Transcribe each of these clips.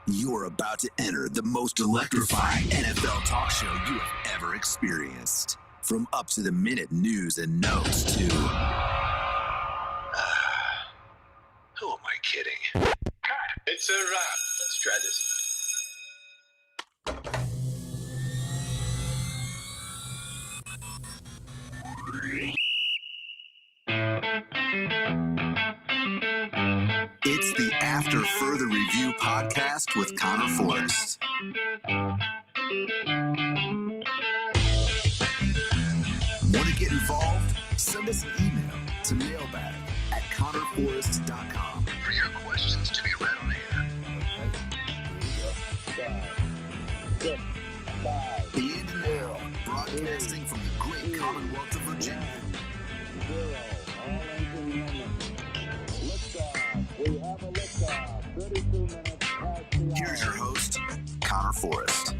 You're about to enter the most electrifying NFL talk show you have ever experienced. From up-to-the-minute news and notes to... who am I kidding? Cut. It's a wrap. Let's try this. It's the After Further Review podcast with Conor Forrest. Want to get involved? Send us an email to mailbag@conorforrest.com for your questions to be read on air. And now, broadcasting from the great Commonwealth of Virginia. Here's your host, Conor Forrest.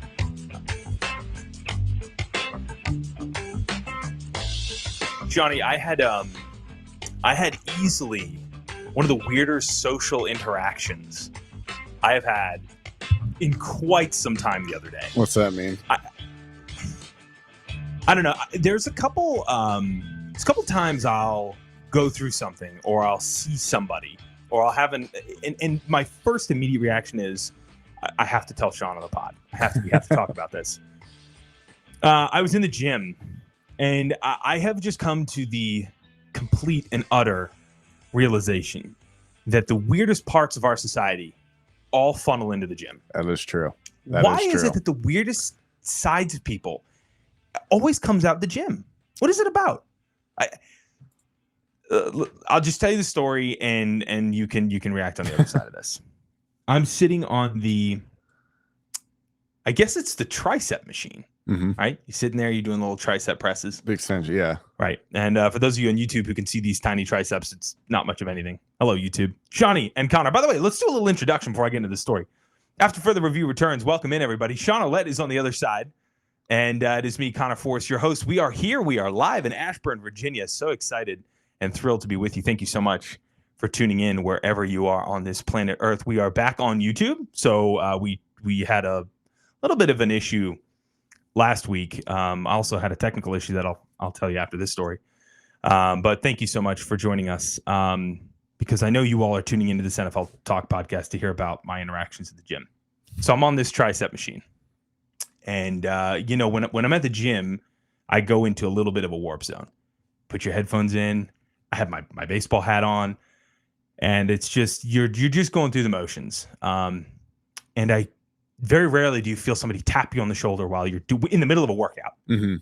Johnny, I had easily one of the weirder social interactions I have had in quite some time the other day. What's that mean? I don't know. There's a couple times I'll go through something or I'll see somebody or I'll have and my first immediate reaction is I have to tell Shawn on the pod. We have to talk about this. I was in the gym and I have just come to the complete and utter realization that the weirdest parts of our society all funnel into the gym. That is true. Why is it that the weirdest sides of people always comes out the gym? What is it about? I'll just tell you the story, and you can react on the other side of this. I'm sitting on I guess it's the tricep machine, right? You're sitting there, you're doing little tricep presses. Big extension, yeah. Right. And for those of you on YouTube who can see these tiny triceps, it's not much of anything. Hello, YouTube. Shawnee and Conor. By the way, let's do a little introduction before I get into the story. After Further Review returns, welcome in, everybody. Shawn Ouellette is on the other side. And it is me, Conor Forrest, your host. We are here. We are live in Ashburn, Virginia. So excited and thrilled to be with you. Thank you so much for tuning in wherever you are on this planet Earth. We are back on YouTube. So we had a little bit of an issue last week. I also had a technical issue that I'll tell you after this story. But thank you so much for joining us because I know you all are tuning into this NFL Talk podcast to hear about my interactions at the gym. So I'm on this tricep machine. And, when I'm at the gym, I go into a little bit of a warp zone. Put your headphones in. I have my baseball hat on. And it's just, you're just going through the motions. And I very rarely do you feel somebody tap you on the shoulder while you're in the middle of a workout. And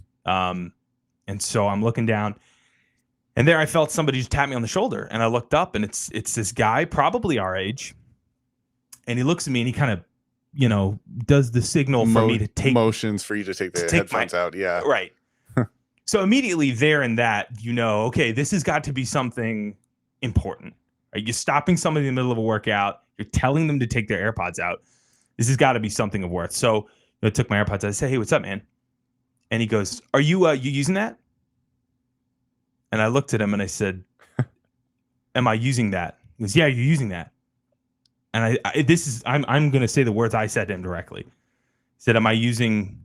so I'm looking down. And there I felt somebody just tap me on the shoulder. And I looked up, and it's this guy, probably our age. And he looks at me, and he kind of, does the signal for me to take motions for you to take the headphones out. Yeah. Right. So immediately there and that, okay, this has got to be something important. Right? You're stopping somebody in the middle of a workout. You're telling them to take their AirPods out. This has got to be something of worth. So I took my AirPods out. I said, "Hey, what's up, man?" And he goes, "Are you using that?" And I looked at him and I said, "Am I using that?" He goes, "Yeah, you're using that." And I'm going to say the words I said to him directly. I said, "Am I using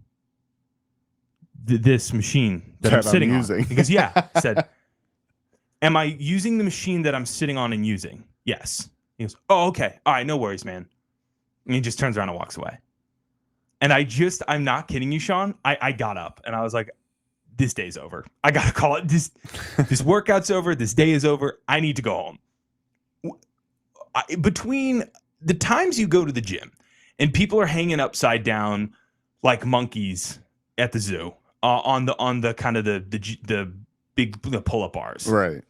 this machine that I'm sitting on?" He goes, "Yeah." I said, "Am I using the machine that I'm sitting on and using?" "Yes." He goes, "Oh, okay. All right. No worries, man." And he just turns around and walks away. And I'm not kidding you, Shawn. I got up and I was like, this day's over. I got to call it. This workout's over. This day is over. I need to go home. Between the times you go to the gym and people are hanging upside down like monkeys at the zoo on the kind of the big pull-up bars, right?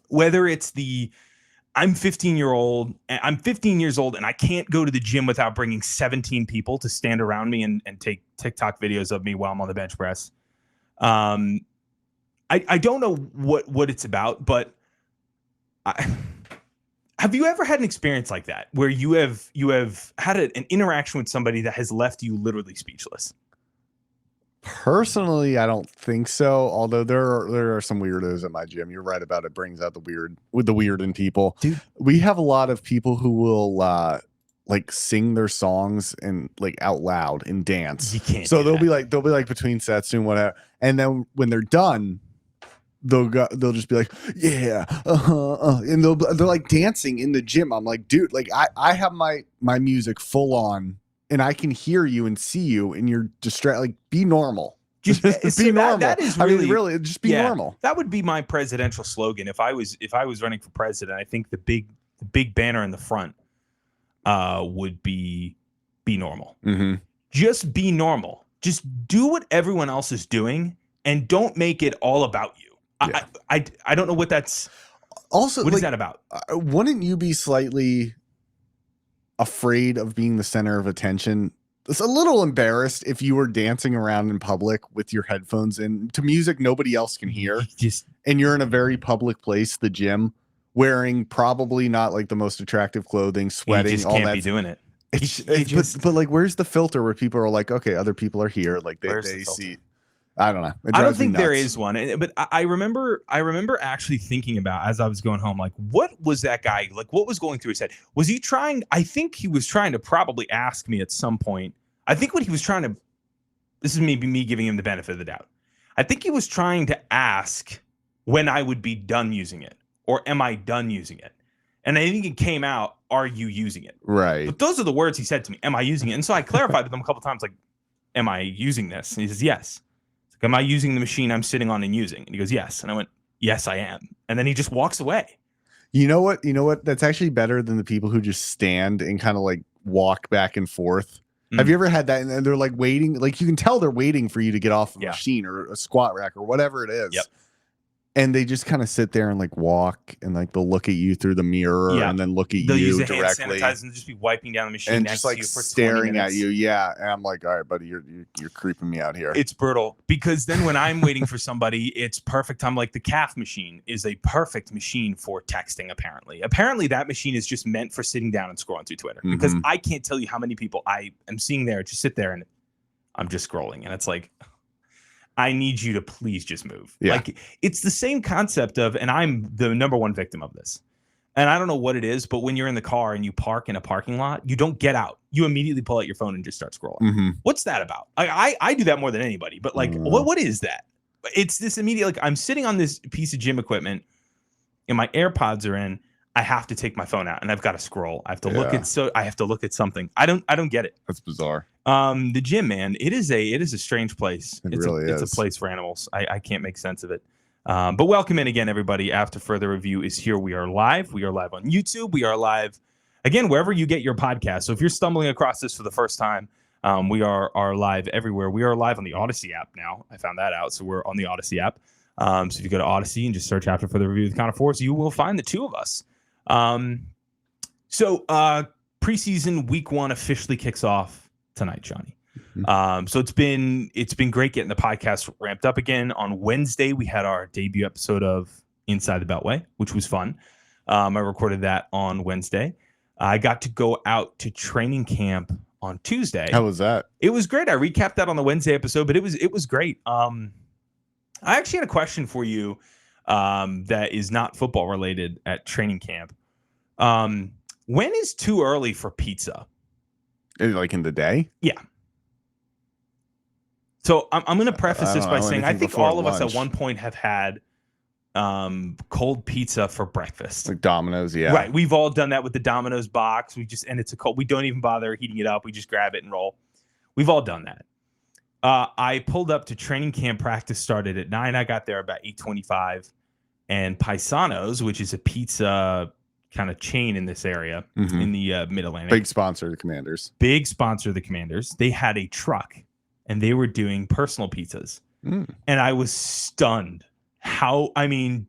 Whether it's I'm 15 years old and I can't go to the gym without bringing 17 people to stand around me and take TikTok videos of me while I'm on the bench press. I don't know what it's about, but have you ever had an experience like that where you have had an interaction with somebody that has left you literally speechless? Personally, I don't think so. Although there are some weirdos at my gym. You're right about it. Brings out the weird in people. Dude. We have a lot of people who will like sing their songs and like out loud and dance. You can't. So do they'll that. be like between sets doing whatever, and then when they're done, they'll just be like, yeah, and they're like dancing in the gym. I'm like, dude, like I have my music full on, and I can hear you and see you, and you're distracted. Like, be normal. Just be normal. That is really, really, really, just be normal. That would be my presidential slogan if I was running for president. I think the big banner in the front would be normal. Mm-hmm. Just be normal. Just do what everyone else is doing, and don't make it all about you. Yeah. I don't know what that's. Also, what is that about? Wouldn't you be slightly afraid of being the center of attention? It's a little embarrassed if you were dancing around in public with your headphones in to music nobody else can hear, and you're in a very public place, the gym, wearing probably not like the most attractive clothing, sweating. You just all can't that. be doing it. But like, where's the filter where people are like, okay, other people are here, like they see. I don't know. I don't think there is one, but I remember actually thinking about as I was going home, like, what was that guy like? What was going through his head? Was he trying? I think he was trying to probably ask me at some point. I think what he was trying to. This is maybe me giving him the benefit of the doubt. I think he was trying to ask when I would be done using it, or am I done using it? And I think it came out, "Are you using it?" Right. But those are the words he said to me. Am I using it? And so I clarified with him a couple times, like, "Am I using this?" And he says, "Yes." Am I using the machine I'm sitting on and using? And he goes, "Yes." And I went, "Yes, I am." And then he just walks away. You know what? That's actually better than the people who just stand and kind of like walk back and forth. Have you ever had that? And they're like waiting, like you can tell they're waiting for you to get off a machine or a squat rack or whatever it is. Yep. And they just kind of sit there and like walk, and like they'll look at you through the mirror and then look at they'll you use a directly. hand sanitizer and just be wiping down the machine and next just like to you for staring 20 at minutes. you. Yeah. And I'm like, all right, buddy, you're creeping me out here. It's brutal, because then when I'm waiting for somebody, it's perfect. I'm like, the calf machine is a perfect machine for texting. Apparently that machine is just meant for sitting down and scrolling through Twitter, because I can't tell you how many people I am seeing there just sit there and I'm just scrolling, and it's like, I need you to please just move. Yeah. Like, it's the same concept of, and I'm the number one victim of this. And I don't know what it is, but when you're in the car and you park in a parking lot, you don't get out. You immediately pull out your phone and just start scrolling. What's that about? I do that more than anybody, but like, what is that? It's this immediate, like, I'm sitting on this piece of gym equipment and my AirPods are in. I have to take my phone out and I've got to scroll. I have to look at something. I don't get it. That's bizarre. The gym, man, it is a strange place. It's a place for animals. I can't make sense of it. But welcome in again, everybody. After Further Review is here. We are live. We are live on YouTube. We are live again wherever you get your podcast. So if you're stumbling across this for the first time, we are live everywhere. We are live on the Odyssey app now. I found that out. So we're on the Odyssey app. So if you go to Odyssey and just search After Further Review with Conor Force, you will find the two of us. Preseason week 1 officially kicks off tonight, Johnny. So it's been great getting the podcast ramped up again. On Wednesday, we had our debut episode of Inside the Beltway, which was fun. I recorded that on Wednesday. I got to go out to training camp on Tuesday. How was that? It was great. I recapped that on the Wednesday episode, but it was great. I actually had a question for you that is not football related at training camp. When is too early for pizza? Like in the day? Yeah. So I'm going to preface this by saying I think all of us at one point have had cold pizza for breakfast. Like Domino's, yeah. Right. We've all done that with the Domino's box. We don't even bother heating it up. We just grab it and roll. We've all done that. I pulled up to training camp. Practice started at 9. I got there about 8:25. And Paisanos, which is a pizza kind of chain in this area in the Mid-Atlantic. Big sponsor of the Commanders. They had a truck and they were doing personal pizzas. And I was stunned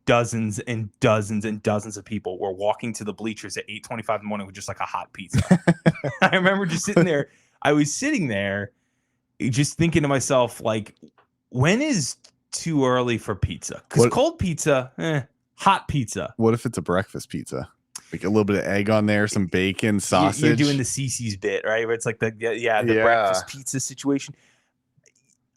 dozens and dozens and dozens of people were walking to the bleachers at 8:25 in the morning with just like a hot pizza. I remember just sitting there. I was sitting there just thinking to myself, like, when is too early for pizza? Because cold pizza, hot pizza. What if it's a breakfast pizza? Like a little bit of egg on there, some bacon, sausage. You're doing the CC's bit, right? Where it's like the breakfast pizza situation.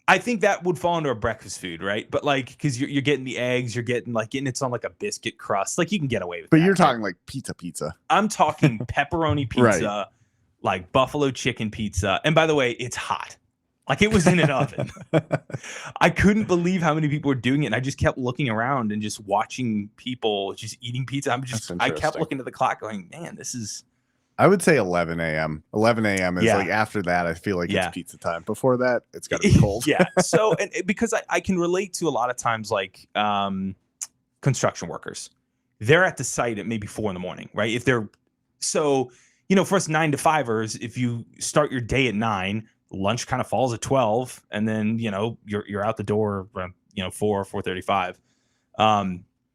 I think that would fall under a breakfast food, right? But like, because you're getting the eggs, you're getting it's on like a biscuit crust. Like, you can get away with but that. You're talking like pizza. I'm talking pepperoni pizza like buffalo chicken pizza. And by the way, it's hot. Like it was in an oven. I couldn't believe how many people were doing it. And I just kept looking around and just watching people just eating pizza. I kept looking at the clock going, man, this is. I would say 11 a.m. 11 a.m. is like after that, I feel like it's pizza time. Before that, it's got to be cold. So, and because I can relate to a lot of times like construction workers, they're at the site at maybe 4 a.m, right? If they're so, for us 9 to 5ers, if you start your day at 9, lunch kind of falls at 12, and then you're out the door around 4:35.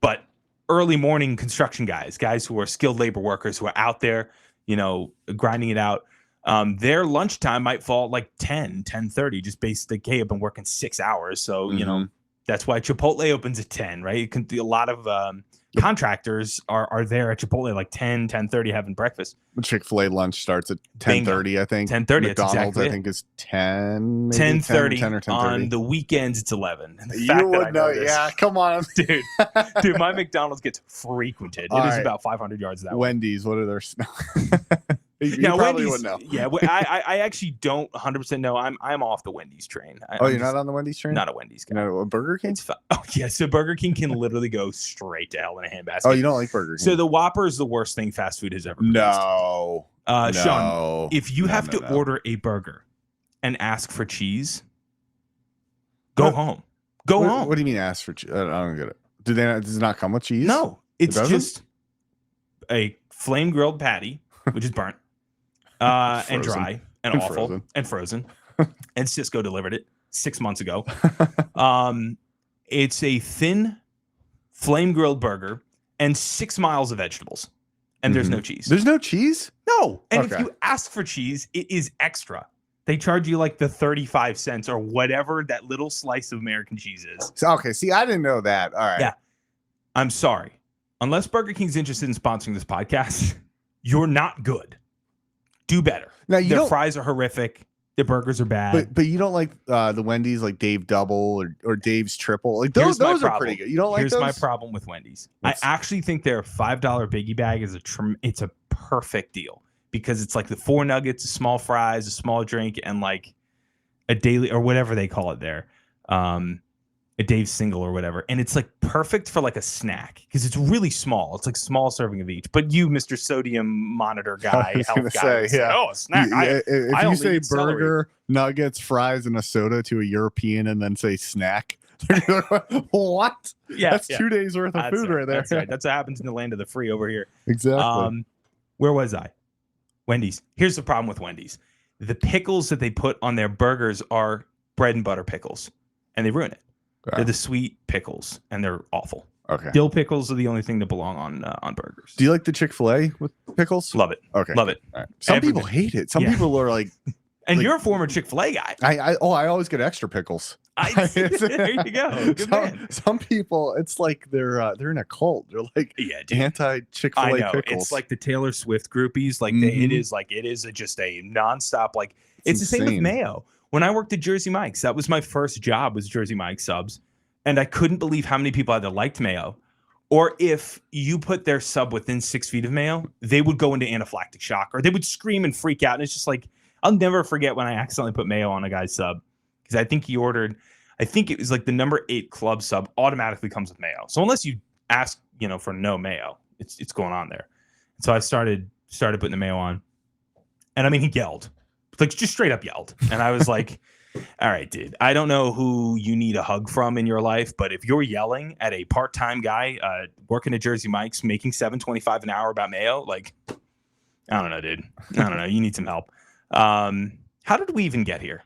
But early morning construction guys who are skilled labor workers who are out there grinding it out, their lunchtime might fall at like 10:30, just based like, hey, I've been working 6 hours, so that's why Chipotle opens at 10, right? It can be a lot of contractors are there at Chipotle like 10:30 having breakfast. Chick-fil-A lunch starts at 10:30, I think. 10:30. McDonald's, I think, is 10. 10:30. 10 or 10:30. On the weekends, it's 11. You would know. Yeah, come on, dude. My McDonald's gets frequented. It is about 500 yards that way. Wendy's, what are their? You Wendy's, probably would know. Yeah, I actually don't 100% know. I'm off the Wendy's train. You're not on the Wendy's train? Not a Wendy's guy. No, a Burger King? So Burger King can literally go straight to hell in a handbasket. Oh, you don't like Burger King? So the Whopper is the worst thing fast food has ever produced. No. Sean, if you have to order a burger and ask for cheese, go home. Go home. What do you mean ask for cheese? I don't get it. Does it not come with cheese? No, it's just a flame grilled patty, which is burnt. And dry and awful and frozen. And Cisco delivered it 6 months ago. It's a thin flame grilled burger and 6 miles of vegetables. And there's no cheese. There's no cheese? No. And if you ask for cheese, it is extra. They charge you like the 35 cents or whatever that little slice of American cheese is. Okay. See, I didn't know that. All right. Yeah. I'm sorry. Unless Burger King's interested in sponsoring this podcast, you're not good. Do better. Now, their fries are horrific. Their burgers are bad. But you don't like the Wendy's like Dave Double or Dave's Triple. Like those are pretty good. You don't like those? Here's my problem with Wendy's. I actually think their $5 biggie bag is it's a perfect deal because it's like the 4 nuggets, small fries, a small drink, and like a daily or whatever they call it there. A Dave's single or whatever. And it's like perfect for like a snack because it's really small. It's like small serving of each. But you, Mr. Sodium Monitor guy, health guy, a snack. If you say burger, nuggets, fries, and a soda to a European and then say snack, what? Yeah, that's 2 days worth of food right there. That's right. That's what happens in the land of the free over here. Exactly. Where was I? Wendy's. Here's the problem with Wendy's. The pickles that they put on their burgers are bread and butter pickles, and they ruin it. They're the sweet pickles, and they're awful. Okay. Dill pickles are the only thing that belong on burgers. Do you like the Chick-fil-A with pickles? Love it. Okay. Love it. All right. Some people hate it. Some people are like... And you're a former Chick-fil-A guy. I always get extra pickles. There you go. Good man. Some people, it's like they're in a cult. They're like anti-Chick-fil-A I know. pickles. It's like the Taylor Swift groupies. Like it is just a nonstop. Like it's the same with mayo. When I worked at Jersey Mike's, that was my first job, was Jersey Mike's subs. And I couldn't believe how many people either liked mayo, or if you put their sub within 6 feet of mayo, they would go into anaphylactic shock, or they would scream and freak out. And it's just like, I'll never forget when I accidentally put mayo on a guy's sub, because I think it was like the number 8 club sub automatically comes with mayo. So unless you ask, for no mayo, it's going on there. And so I started putting the mayo on, and I mean, he yelled. Like just straight up yelled. And I was like, all right, dude, I don't know who you need a hug from in your life, but if you're yelling at a part-time guy working at Jersey Mike's making $7.25 an hour about mayo, like, I don't know, dude. I don't know. You need some help. How did we even get here?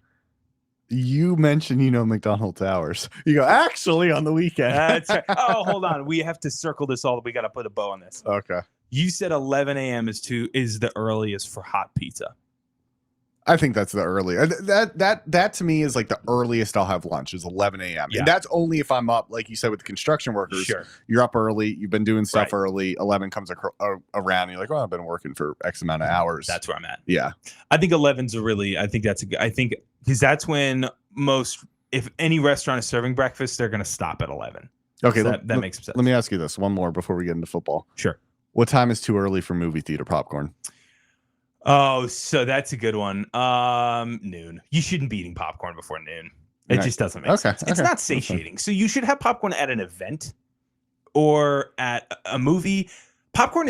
You mentioned, McDonald's hours. You go, actually, on the weekend. That's right. Oh, hold on. We have to circle this all. We got to put a bow on this. Okay. You said 11 a.m. is the earliest for hot pizza. I think that's the earliest. That to me is like the earliest I'll have lunch is 11 a.m. Yeah. And that's only if I'm up, like you said, with the construction workers. Sure. You're up early. You've been doing stuff early. 11 comes around. And you're like, I've been working for X amount of hours. That's where I'm at. Yeah. I think 11's I think because that's when if any restaurant is serving breakfast, they're going to stop at 11. Okay. So that makes sense. Let me ask you this one more before we get into football. Sure. What time is too early for movie theater popcorn? Oh, so that's a good one. Noon. You shouldn't be eating popcorn before noon. It just doesn't make sense. It's not satiating. So you should have popcorn at an event or at a movie. Popcorn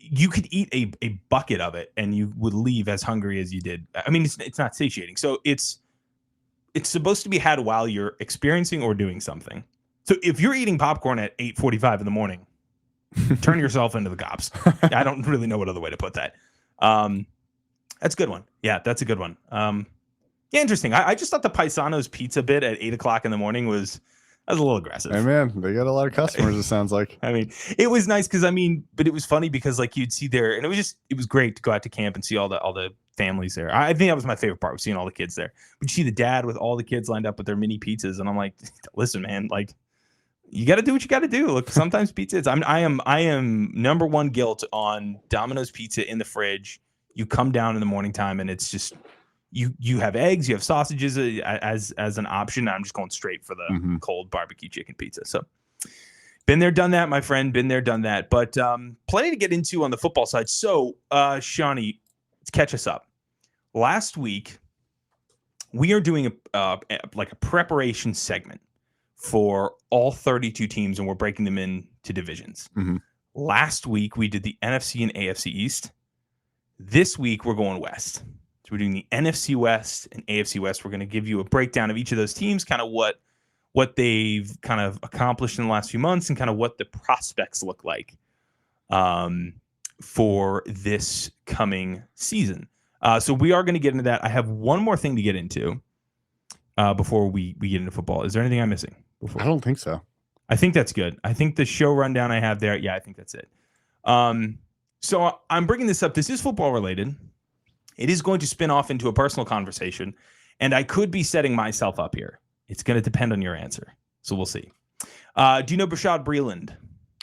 you could eat a bucket of it and you would leave as hungry as you did. I mean, it's not satiating. So it's supposed to be had while you're experiencing or doing something. So if you're eating popcorn at 8:45 in the morning, turn yourself into the cops. I don't really know what other way to put that. That's a good one. Yeah, that's a good one. Yeah, interesting. I just thought the Paisano's pizza bit at 8 o'clock in the morning was a little aggressive. Hey man, they got a lot of customers. It sounds like. I mean, it was nice because but it was funny because like you'd see there, and it was great to go out to camp and see all the families there. I think that was my favorite part, was seeing all the kids there. But you see the dad with all the kids lined up with their mini pizzas, and I'm like, listen, man, like you got to do what you got to do. Look, sometimes pizza. I am number one guilt on Domino's pizza in the fridge. You come down in the morning time, and it's just. You have eggs, you have sausages as an option. I'm just going straight for the cold barbecue chicken pizza. So been there, done that, my friend. Been there, done that. But plenty to get into on the football side. So, Shawnee, let's catch us up. Last week, we are doing a preparation segment for all 32 teams, and we're breaking them into divisions. Last week, we did the NFC and AFC East. This week, we're going West. So we're doing the NFC West and AFC West. We're going to give you a breakdown of each of those teams, kind of what they've kind of accomplished in the last few months and kind of what the prospects look like for this coming season. So we are going to get into that. I have one more thing to get into before we get into football. Is there anything I'm missing? I don't think so. I think that's good. I think the show rundown I have there, yeah, I think that's it. So I'm bringing this up. This is football related. It is going to spin off into a personal conversation, and I could be setting myself up here. It's going to depend on your answer, so we'll see. Do you know Bashaud Breeland?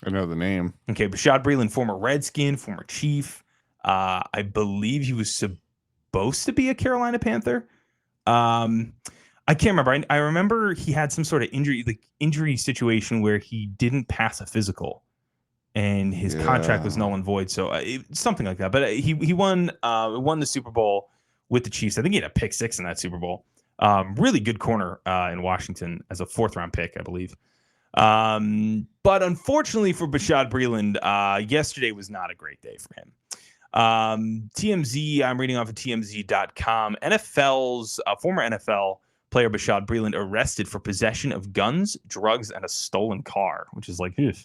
I know the name. Okay, Bashaud Breeland, former Redskin, former Chief. I believe he was supposed to be a Carolina Panther. I can't remember. I remember he had some sort of injury situation where he didn't pass a physical. And his contract was null and void, so something like that. But he won the Super Bowl with the Chiefs. I think he had a pick 6 in that Super Bowl. Really good corner in Washington as a 4th-round pick, I believe. But unfortunately for Bashaud Breeland, yesterday was not a great day for him. TMZ, I'm reading off of TMZ.com. NFL's former NFL player Bashaud Breeland arrested for possession of guns, drugs, and a stolen car, which is like, ugh.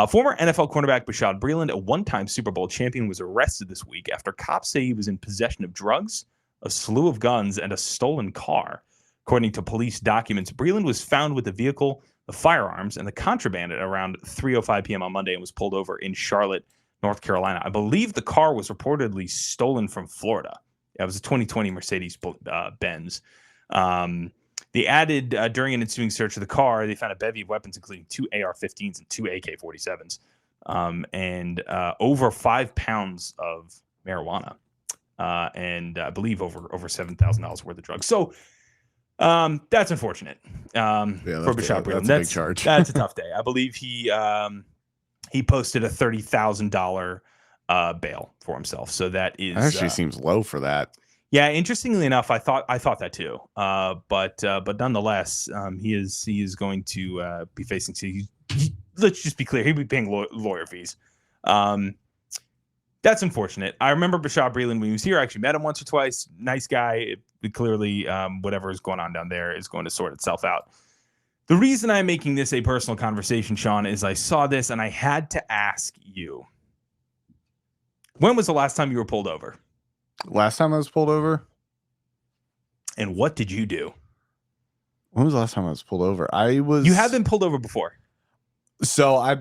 Former NFL cornerback Bashaud Breeland, a one-time Super Bowl champion, was arrested this week after cops say he was in possession of drugs, a slew of guns, and a stolen car. According to police documents, Breeland was found with the vehicle, the firearms, and the contraband at around 3:05 p.m. on Monday and was pulled over in Charlotte, North Carolina. I believe the car was reportedly stolen from Florida. It was a 2020 Mercedes-Benz. They added, during an ensuing search of the car, they found a bevy of weapons, including 2 AR-15s and 2 AK-47s, and over 5 pounds of marijuana, and I believe over $7,000 worth of drugs. So that's unfortunate for Bashaud Breeland. That's a big charge. That's a tough day. I believe he posted a $30,000 bail for himself. So that actually seems low for that. Yeah, interestingly enough, I thought that too. But nonetheless, he is going to be facing. Let's just be clear, he'll be paying lawyer fees. That's unfortunate. I remember Bashaud Breeland when he was here. I actually met him once or twice. Nice guy. Clearly, whatever is going on down there is going to sort itself out. The reason I'm making this a personal conversation, Shawn, is I saw this and I had to ask you. When was the last time you were pulled over? Last time I was pulled over? And what did you do? When was the last time I was pulled over? You have been pulled over before. So I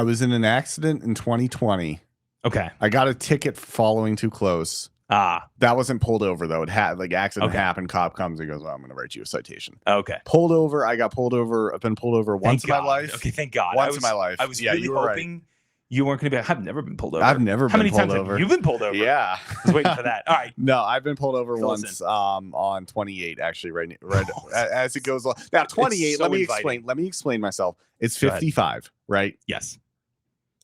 was in an accident in 2020. Okay. I got a ticket for following too close. That wasn't pulled over though. It had accident happened. Cop comes and goes, "Well, I'm going to write you a citation." Okay. Pulled over. I got pulled over. I've been pulled over once in my life. Okay. Thank God. Once in my life. I was really hoping you weren't going to be. I've never been pulled over. I've never been pulled over. How many times have you been pulled over? Yeah. I was waiting for that. All right. No, I've been pulled over once on 28, actually, right as it goes along. Now, 28, let me explain myself. It's 55, right? Yes.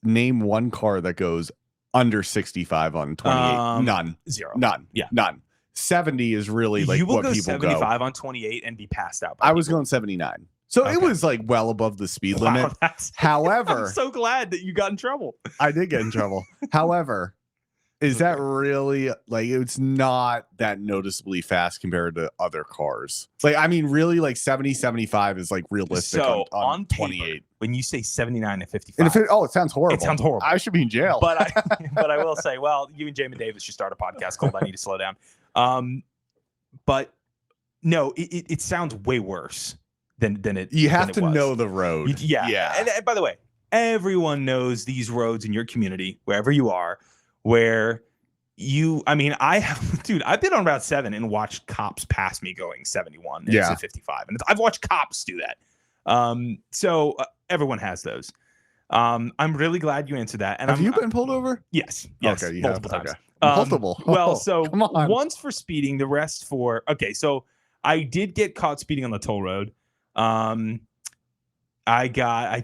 Name one car that goes under 65 on 28. None. 0. None. Yeah. None. 70 is really like you will what go people 75 go. on 28 and be passed out. I was going 79. So it was like well above the speed limit. However, I'm so glad that you got in trouble. I did get in trouble. However, is that really like it's not that noticeably fast compared to other cars? Like, I mean, really, like 70, 75 is like realistic on 28. Paper, when you say 79 to 55, and it sounds horrible. It sounds horrible. I should be in jail. But I will say, well, you and Jamin Davis should start a podcast called I Need to Slow Down. But no, it sounds way worse than it. You have to was. know the road. Yeah. And by the way, everyone knows these roads in your community, wherever you are, where I've been on Route 7 and watched cops pass me going 71 and it's at 55. And I've watched cops do that. So everyone has those. I'm really glad you answered that. And have you been pulled over? Yes. Okay, multiple times. Okay. Multiple. Well, so come on. Once for speeding, the rest for so I did get caught speeding on the toll road. I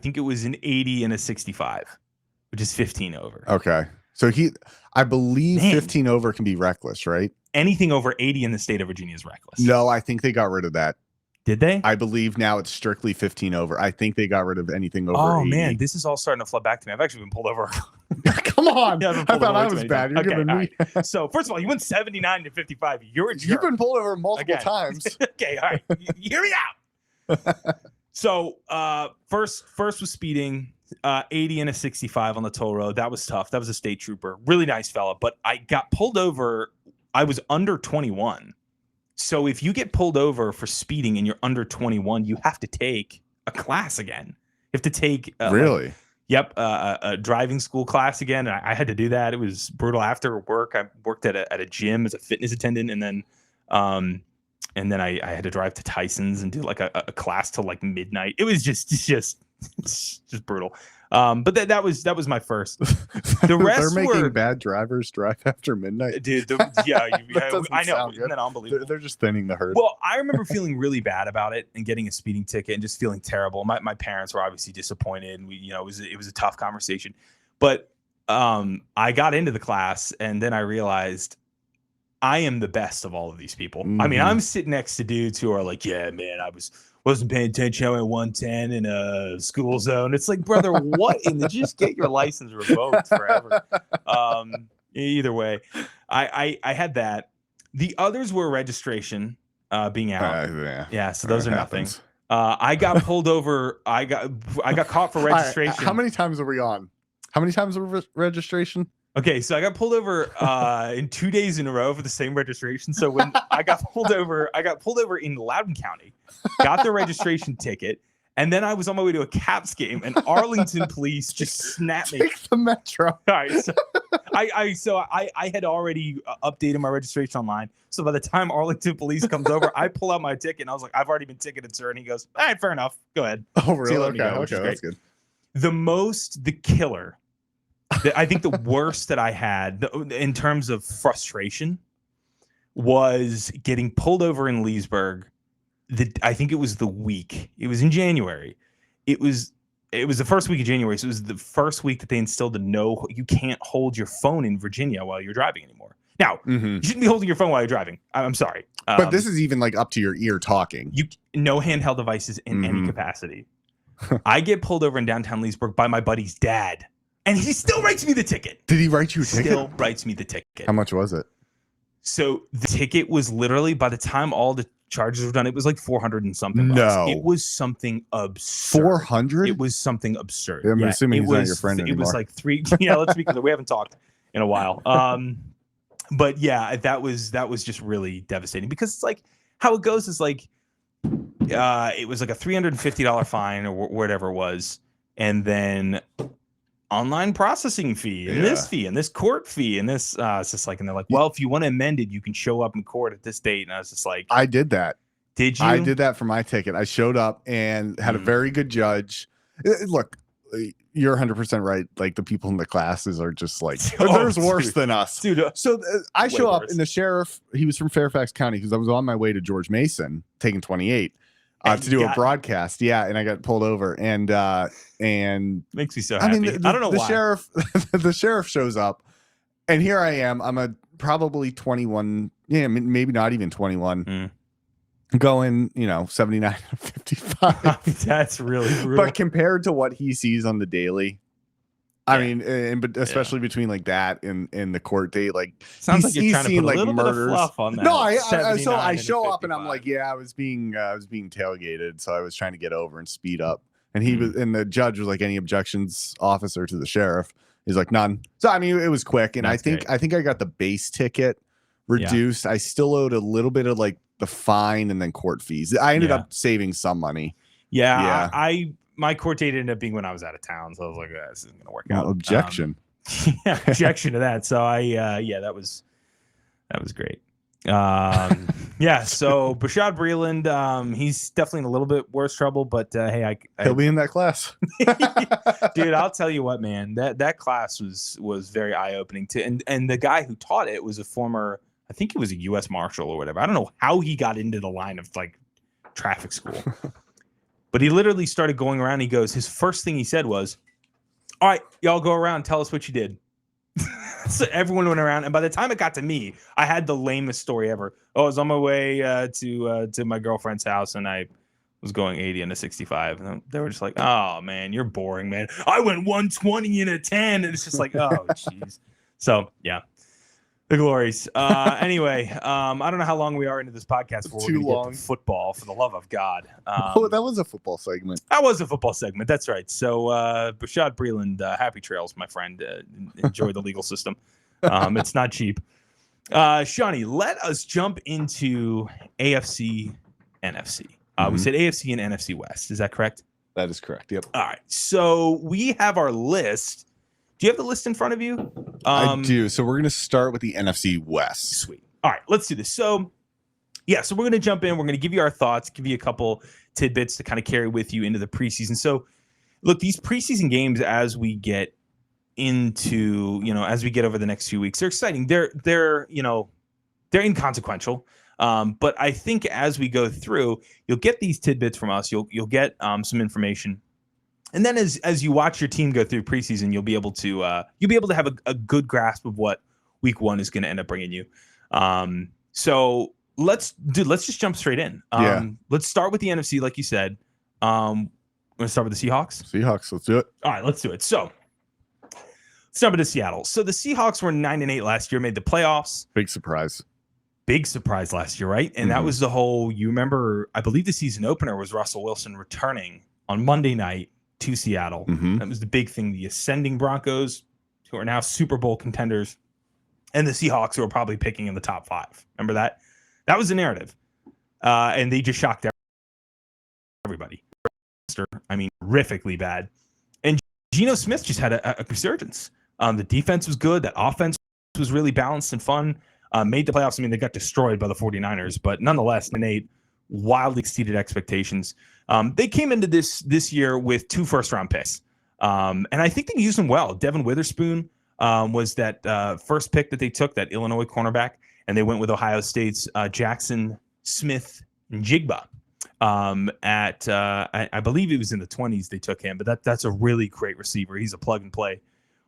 think it was an 80 and a 65, which is 15 over. Okay. So I believe 15 over can be reckless, right? Anything over 80 in the state of Virginia is reckless. No, I think they got rid of that. Did they? I believe now it's strictly 15 over. I think they got rid of anything over 80. Man, this is all starting to flood back to me. I've actually been pulled over. Come on. Yeah, I thought I was bad. You're giving me. Right. So, first of all, you went 79 to 55. You're a jerk. You've been pulled over multiple times. Okay, all right. Hear me out. So, first was speeding, 80 and a 65 on the toll road. That was tough. That was a state trooper. Really nice fella. But I got pulled over. I was under 21. So if you get pulled over for speeding and you're under 21, you have to take a class again. You have to take really? A driving school class again. And I had to do that. It was brutal. After work, I worked at a gym as a fitness attendant, and then I had to drive to Tyson's and do like a class till like midnight. It was just brutal. But that was my first. The rest they're making bad drivers drive after midnight, dude. I know. Isn't that unbelievable? They're just thinning the herd. Well, I remember feeling really bad about it and getting a speeding ticket and just feeling terrible. My parents were obviously disappointed, and it was a tough conversation. But I got into the class, and then I realized I am the best of all of these people. Mm-hmm. I mean, I'm sitting next to dudes who are like, yeah, man, wasn't paying attention. I went 110 in a school zone. It's like, brother, what? And just get your license revoked forever. Either way, I had that. The others were registration being out. So those are nothing. I got pulled over. I got caught for registration. How many times are we on? How many times were registration? Okay, so I got pulled over in 2 days in a row for the same registration. So when I got pulled over in Loudoun County, got the registration ticket, and then I was on my way to a Caps game, and Arlington police just snapped me. Take the Metro. All right, so I had already updated my registration online. So by the time Arlington police comes over, I pull out my ticket, and I was like, "I've already been ticketed, sir." And he goes, "All right, fair enough. Go ahead." Oh, really? Okay, that's good. The killer. I think the worst that I had in terms of frustration was getting pulled over in Leesburg. I think it was the week. It was in January. It was the first week of January. So it was the first week that they instilled you can't hold your phone in Virginia while you're driving anymore. Now, you shouldn't be holding your phone while you're driving. I'm sorry. But this is even like up to your ear talking. No handheld devices in any capacity. I get pulled over in downtown Leesburg by my buddy's dad. And he still writes me the ticket. Did he write you a ticket? Still writes me the ticket. How much was it? So the ticket was literally, by the time all the charges were done, it was like 400 and something. No. It was something absurd. 400? It was something absurd. I'm assuming he's not your friend anymore. It was like three. Yeah, let's be clear. We haven't talked in a while. But yeah, that was just really devastating, because it's like how it goes is like it was like a $350 fine or whatever it was, and then online processing fee and this fee and this court fee and this it's just like, and they're like, well, if you want to amend it, you can show up in court at this date. And I was just like, I did that. Did you? I did that for my ticket. I showed up and had a very good judge. Look, you're 100% right. Like, the people in the classes are just like, there's worse than us, dude. So I show up, and the sheriff, he was from Fairfax County, because I was on my way to George Mason taking 28 to do a broadcast. Yeah, and I got pulled over, and makes me so happy. I mean, I don't know the why. The sheriff shows up. And here I am. I'm a probably 21. Yeah, maybe not even 21. Going, 79 to 55. That's really brutal. But compared to what he sees on the daily, I mean, but especially between like that and the court date, like sounds like you're trying to put a like little murders. bit of fluff on that. No, so I show up and I'm 55. like, yeah, I was being tailgated, so I was trying to get over and speed up. And he was, and the judge was like, any objections, officer, to the sheriff? He's like, none. So I mean, it was quick, and That's I think I got the base ticket reduced. I still owed a little bit of like the fine and then court fees. I ended up saving some money. Yeah. My court date ended up being when I was out of town, so I was like, this isn't gonna work out. Objection. Objection to that. So that was great. So Bashaud Breeland, he's definitely in a little bit worse trouble, but hey, he'll be in that class. Dude, I'll tell you what, man, that class was very eye-opening too. And the guy who taught it was a former, I think he was a U.S. Marshal or whatever. I don't know how he got into the line of like traffic school. But he literally started going around. He goes, his first thing he said was, all right, y'all go around, tell us what you did. So everyone went around. And by the time it got to me, I had the lamest story ever. Oh, I was on my way to my girlfriend's house, and I was going 80 and a 65. And they were just like, oh, man, you're boring, man. I went 120 and a 10. And it's just like, oh, jeez. So, yeah. The glories. Anyway, I don't know how long we are into this podcast before we're going to get to football, for the love of God. That was a football segment. That was a football segment. That's right. So, Bashaud Breeland, happy trails, my friend. Enjoy the legal system. It's not cheap. Shawnee, let us jump into AFC, NFC. We said AFC and NFC West. Is that correct? That is correct. Yep. All right. So we have our list. Do you have the list in front of you? I do. So we're going to start with the NFC West. Sweet. All right, let's do this. So we're going to jump in. We're going to give you our thoughts, give you a couple tidbits to kind of carry with you into the preseason. So look, these preseason games, as we get into, as we get over the next few weeks, they're exciting. They're inconsequential. But I think as we go through, you'll get these tidbits from us. You'll get some information. And then as you watch your team go through preseason, you'll be able to have a good grasp of what week one is going to end up bringing you. So let's just jump straight in. Let's start with the NFC, like you said. Want to start with the Seahawks? Seahawks, let's do it. All right, let's do it. So let's start with the Seattle. So the Seahawks were 9-8 last year, made the playoffs. Big surprise last year, right? And that was the whole, you remember, I believe the season opener was Russell Wilson returning on Monday night to Seattle. That was the big thing. The ascending Broncos, who are now Super Bowl contenders, and the Seahawks, who are probably picking in the top 5. Remember that? That was the narrative. And they just shocked everybody. I mean, horrifically bad. And Geno Smith just had a resurgence. The defense was good. That offense was really balanced and fun. Made the playoffs. I mean, they got destroyed by the 49ers, but nonetheless, Nate wildly exceeded expectations. They came into this year with 2 first-round picks, and I think they used them well. Devin Witherspoon was that first pick that they took, that Illinois cornerback, and they went with Ohio State's Jackson Smith-Njigba. I believe it was in the 20s they took him, but that's a really great receiver. He's a plug-and-play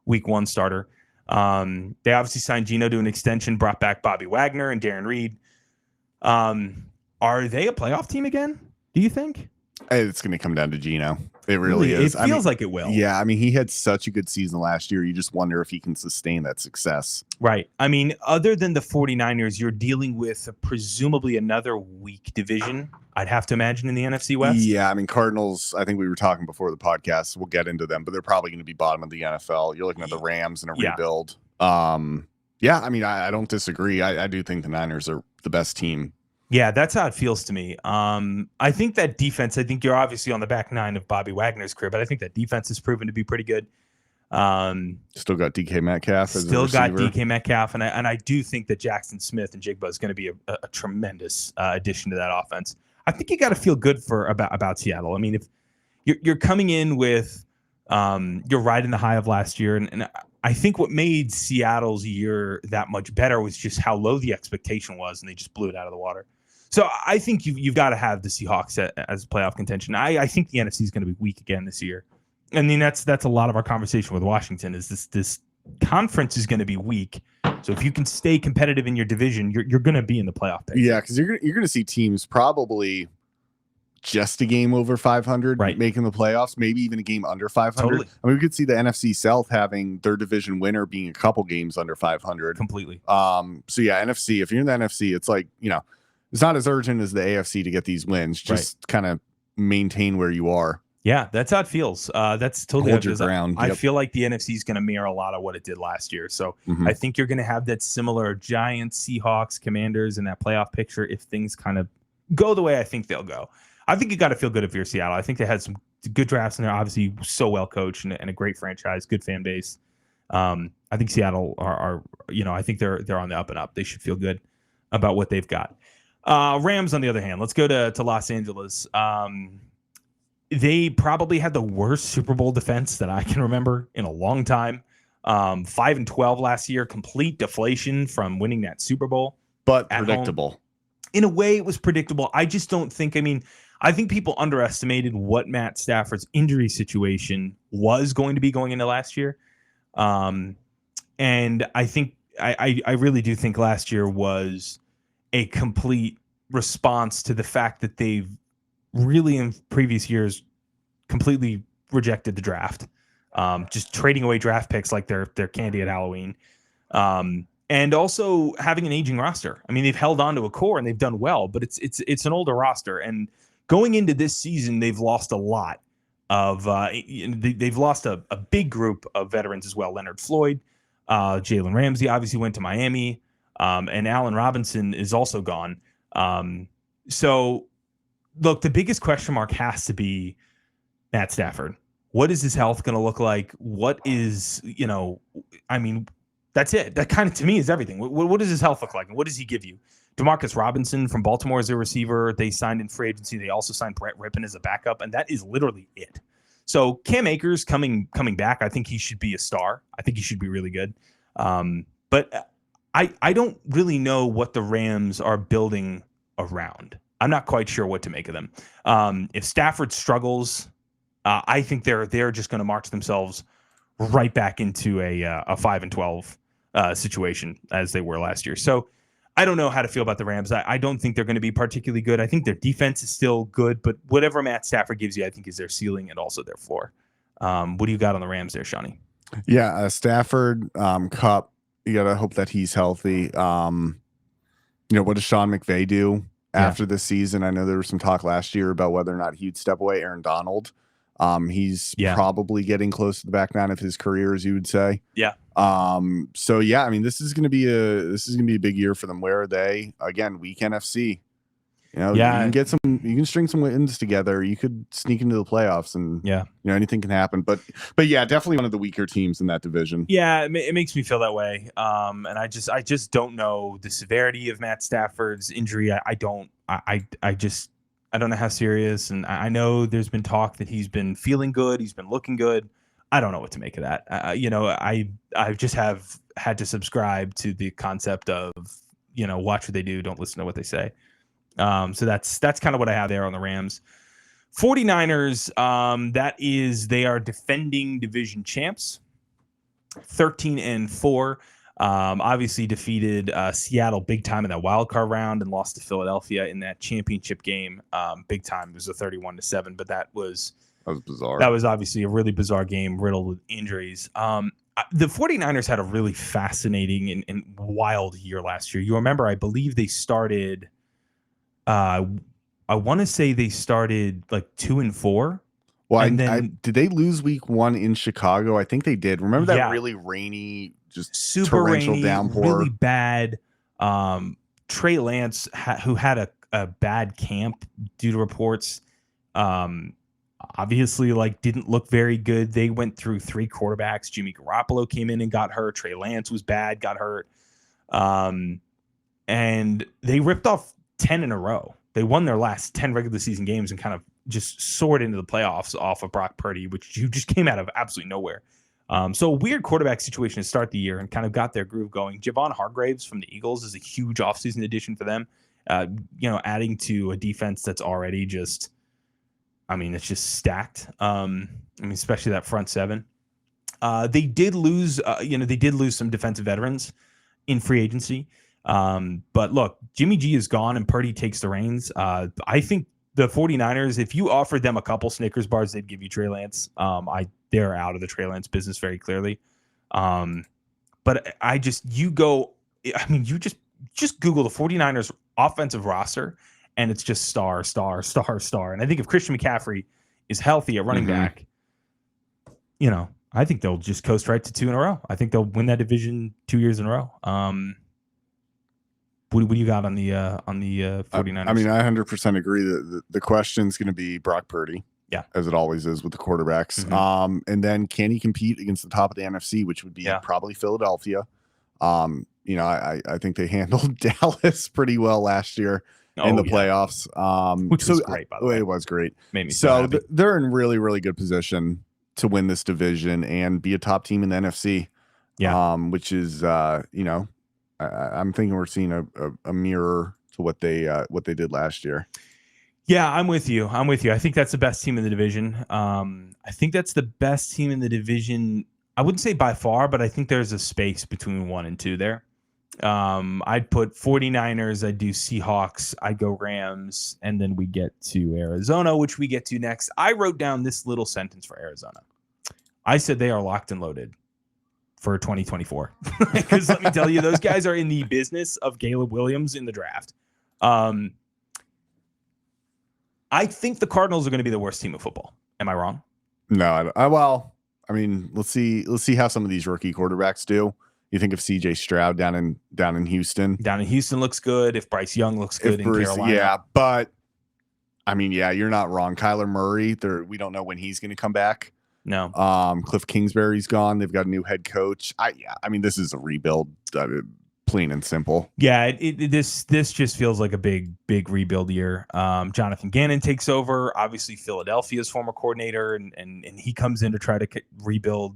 week 1 starter. They obviously signed Geno to an extension, brought back Bobby Wagner and Darren Reed. Are they a playoff team again, do you think? It's going to come down to Geno. It really is. It feels like it will. Yeah, I mean, he had such a good season last year. You just wonder if he can sustain that success. Right. I mean, other than the 49ers, you're dealing with presumably another weak division, I'd have to imagine, in the NFC West. Yeah, I mean, Cardinals, I think we were talking before the podcast. We'll get into them, but they're probably going to be bottom of the NFL. You're looking at the Rams and a rebuild. Yeah, I mean, I don't disagree. I do think the Niners are the best team. Yeah, that's how it feels to me. I think that defense, I think you're obviously on the back 9 of Bobby Wagner's career, but I think that defense has proven to be pretty good. Still got DK Metcalf as still a receiver. got DK Metcalf, and I do think that Jackson Smith and Jigba is going to be a tremendous addition to that offense. I think you got to feel good about Seattle. I mean, if you're coming in with you're riding the high of last year, and I think what made Seattle's year that much better was just how low the expectation was, and they just blew it out of the water. So I think you've got to have the Seahawks as playoff contention. I think the NFC is going to be weak again this year. I mean, that's a lot of our conversation with Washington is this conference is going to be weak. So if you can stay competitive in your division, you're going to be in the playoff picture. Yeah, because you're going to see teams probably just a game over 500 making the playoffs, maybe even a game under 500. Totally. I mean, we could see the NFC South having their division winner being a couple games under 500. Completely. So yeah, NFC, if you're in the NFC, it's like, it's not as urgent as the AFC to get these wins. Just kind of maintain where you are. Yeah, that's how it feels. That's totally hold your ground. I feel like the NFC is going to mirror a lot of what it did last year. So I think you're going to have that similar Giants, Seahawks, Commanders in that playoff picture if things kind of go the way I think they'll go. I think you got to feel good if you're Seattle. I think they had some good drafts in there. Obviously, so well coached and a great franchise, good fan base. I think Seattle are I think they're on the up and up. They should feel good about what they've got. Rams, on the other hand, let's go to Los Angeles. They probably had the worst Super Bowl defense that I can remember in a long time. 5-12 last year, complete deflation from winning that Super Bowl. But predictable. Home. In a way, it was predictable. I just don't think, I think people underestimated what Matt Stafford's injury situation was going to be going into last year. And I think, I really do think last year was a complete response to the fact that they've really in previous years completely rejected the draft, just trading away draft picks like they're candy at Halloween, and also having an aging roster. I mean, they've held on to a core and they've done well, but it's an older roster. And going into this season, they've lost a lot of they've lost a big group of veterans as well. Leonard Floyd, Jalen Ramsey obviously went to Miami, and Allen Robinson is also gone. So look, the biggest question mark has to be Matt Stafford. What is his health going to look like? What is, that's it. That kind of, to me, is everything. What does his health look like? And what does he give you? Demarcus Robinson from Baltimore is a receiver. They signed in free agency. They also signed Brett Rippon as a backup, and that is literally it. So Cam Akers coming back, I think he should be a star. I think he should be really good. But I don't really know what the Rams are building around. I'm not quite sure what to make of them. If Stafford struggles, I think they're just going to march themselves right back into a 5-12 situation as they were last year. So I don't know how to feel about the Rams. I don't think they're going to be particularly good. I think their defense is still good, but whatever Matt Stafford gives you, I think is their ceiling and also their floor. What do you got on the Rams there, Shawnee? Yeah, Stafford, Cup. You got to hope that he's healthy. What does Sean McVay do after this season? I know there was some talk last year about whether or not he'd step away. Aaron Donald. He's probably getting close to the back nine of his career, as you would say. Yeah. So yeah, I mean, this is going to be a big year for them. Where are they? Again, weak NFC. You can string some wins together. You could sneak into the playoffs, and anything can happen. But yeah, definitely one of the weaker teams in that division. Yeah, it makes me feel that way. And I just don't know the severity of Matt Stafford's injury. I don't know how serious. And I know there's been talk that he's been feeling good. He's been looking good. I don't know what to make of that. I just have had to subscribe to the concept of, watch what they do. Don't listen to what they say. So that's kind of what I have there on the Rams. 49ers, they are defending division champs, 13-4. Obviously defeated Seattle big time in that wild card round and lost to Philadelphia in that championship game. Big time. It was a 31-7, but that was bizarre. That was obviously a really bizarre game riddled with injuries. The 49ers had a really fascinating and wild year last year. You remember, I believe they started, I want to say they started like 2-4. Well, did they lose week 1 in Chicago? I think they did. Remember that really rainy, just super torrential rainy, downpour? Really bad. Trey Lance, who had a bad camp due to reports, obviously didn't look very good. They went through 3 quarterbacks. Jimmy Garoppolo came in and got hurt. Trey Lance was bad, got hurt. And they ripped off 10 in a row. They won their last 10 regular season games and kind of just soared into the playoffs off of Brock Purdy, which just came out of absolutely nowhere. So a weird quarterback situation to start the year and kind of got their groove going. Javon Hargraves from the Eagles is a huge offseason addition for them. Adding to a defense that's already it's just stacked. Especially that front seven. They did lose, they did lose some defensive veterans in free agency. But look, Jimmy G is gone and Purdy takes the reins. I think the 49ers, if you offered them a couple Snickers bars, they'd give you Trey Lance. They're out of the Trey Lance business very clearly. But you just Google the 49ers offensive roster and it's just star. And I think if Christian McCaffrey is healthy at running back, I think they'll just coast right to 2 in a row. I think they'll win that division 2 years in a row. What do you got on the 49ers? I mean, I 100% agree that the question's going to be Brock Purdy. Yeah. As it always is with the quarterbacks. And then can he compete against the top of the NFC, which would be probably Philadelphia. I think they handled Dallas pretty well last year in the playoffs. Which was great, by the way. It was great. Made me so happy. They're in really, really good position to win this division and be a top team in the NFC. Yeah. Which is, I'm thinking we're seeing a mirror to what they did last year. Yeah, I'm with you. I think that's the best team in the division. I think that's the best team in the division. I wouldn't say by far, but I think there's a space between 1 and 2 there. I'd put 49ers, I'd do Seahawks, I'd go Rams, and then we get to Arizona, which we get to next. I wrote down this little sentence for Arizona. I said they are locked and loaded for 2024. Because let me tell you, those guys are in the business of Caleb Williams in the draft. I think the Cardinals are going to be the worst team of football. Am I wrong? No, let's see how some of these rookie quarterbacks do. You think of CJ Stroud down in Houston? Down in Houston looks good. If Bryce Young looks good in Carolina. Yeah, but you're not wrong. Kyler Murray, we don't know when he's going to come back. No. Cliff Kingsbury's gone. They've got a new head coach. This is a rebuild. Plain and simple. Yeah, this just feels like a big rebuild year. Jonathan Gannon takes over, obviously Philadelphia's former coordinator, and he comes in to try to rebuild,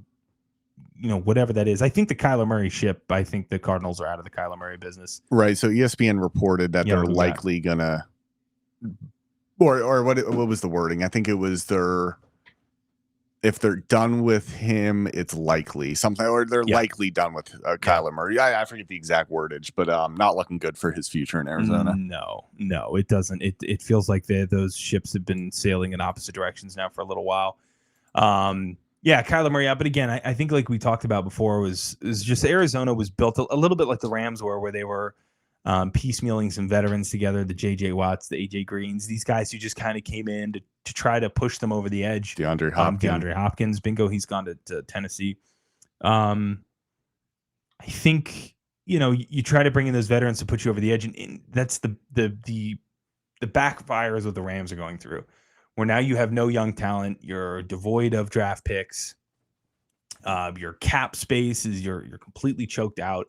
whatever that is. I think the Kyler Murray ship. I think the Cardinals are out of the Kyler Murray business. Right. So ESPN reported that they're likely gonna, or what was the wording? I think it was if they're done with him, it's likely something, or they're likely done with Kyler Murray. I forget the exact wordage, but not looking good for his future in Arizona. No, it doesn't. It feels like those ships have been sailing in opposite directions now for a little while. Kyler Murray. But again, I think like we talked about before was just Arizona was built a little bit like the Rams were, where they were piecemealing some veterans together, the J.J. Watts, the A.J. Greens, these guys who just kind of came in to try to push them over the edge. DeAndre Hopkins, bingo, he's gone to Tennessee. I think, you try to bring in those veterans to put you over the edge, and that's the backfires what the Rams are going through, where now you have no young talent, you're devoid of draft picks, your cap space is you're completely choked out.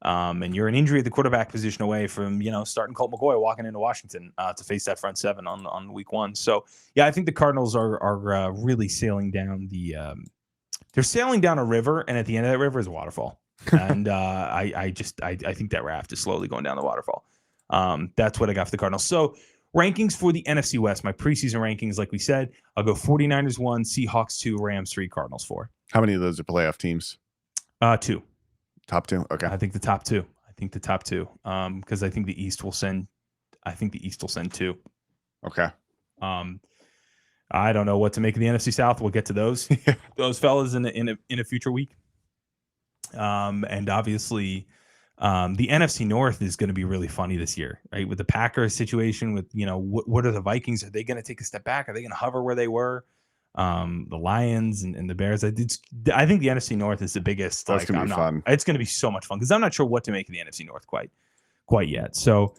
And you're an injury at the quarterback position away from, starting Colt McCoy walking into Washington to face that front seven on week 1. So, yeah, I think the Cardinals are really sailing down they're sailing down a river, and at the end of that river is a waterfall. And I think that raft is slowly going down the waterfall. That's what I got for the Cardinals. So rankings for the NFC West, my preseason rankings, like we said, I'll go 49ers 1, Seahawks 2, Rams 3, Cardinals 4. How many of those are playoff teams? 2. Top 2. Okay. I think the top two. Because I think the East will send 2. Okay. I don't know what to make of the NFC South. We'll get to those fellas in a future week. And obviously, the NFC North is going to be really funny this year, right? With the Packers situation, with what are the Vikings? Are they going to take a step back? Are they going to hover where they were? The Lions and the Bears. I think the NFC North is the biggest. That's gonna be fun. It's going to be so much fun because I'm not sure what to make of the NFC North quite yet. So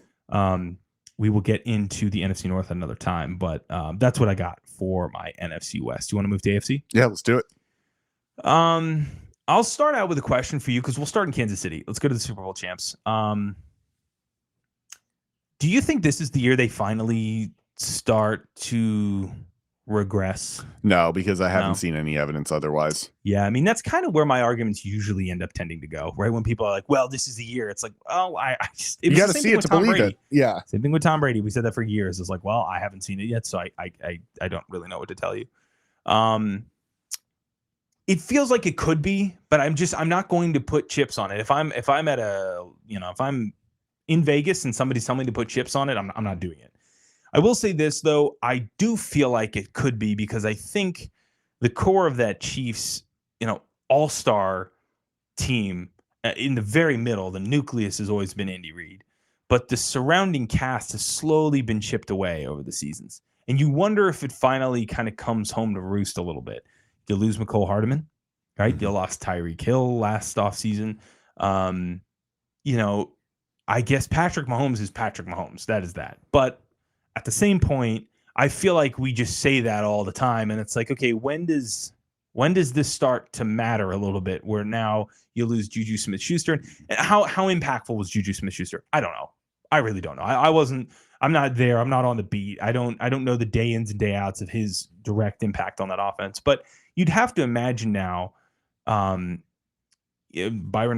we will get into the NFC North at another time. But that's what I got for my NFC West. Do you want to move to AFC? Yeah, let's do it. I'll start out with a question for you because we'll start in Kansas City. Let's go to the Super Bowl champs. Do you think this is the year they finally start to regress? No, because I haven't seen any evidence otherwise. Yeah, I mean, that's kind of where my arguments usually end up tending to go, right? When people are like, well, this is the year. It's like, oh, you got to see it to believe it. Yeah. Same thing with Tom Brady. We said that for years. It's like, well, I haven't seen it yet, so I don't really know what to tell you. It feels like it could be, but I'm not going to put chips on it. If I'm at if I'm in Vegas and somebody's telling me to put chips on it, I'm not doing it. I will say this though, I do feel like it could be because I think the core of that Chiefs, all-star team in the very middle, the nucleus has always been Andy Reid, but the surrounding cast has slowly been chipped away over the seasons. And you wonder if it finally kind of comes home to roost a little bit. You lose McCole Hardman, right? You lost Tyreek Hill last offseason. I guess Patrick Mahomes is Patrick Mahomes. That is that. But at the same point, I feel like we just say that all the time. And it's like, okay, when does this start to matter a little bit where now you lose Juju Smith-Schuster? And how impactful was Juju Smith-Schuster? I don't know. I really don't know. I'm not there. I'm not on the beat. I don't know the day ins and day outs of his direct impact on that offense. But you'd have to imagine now Byron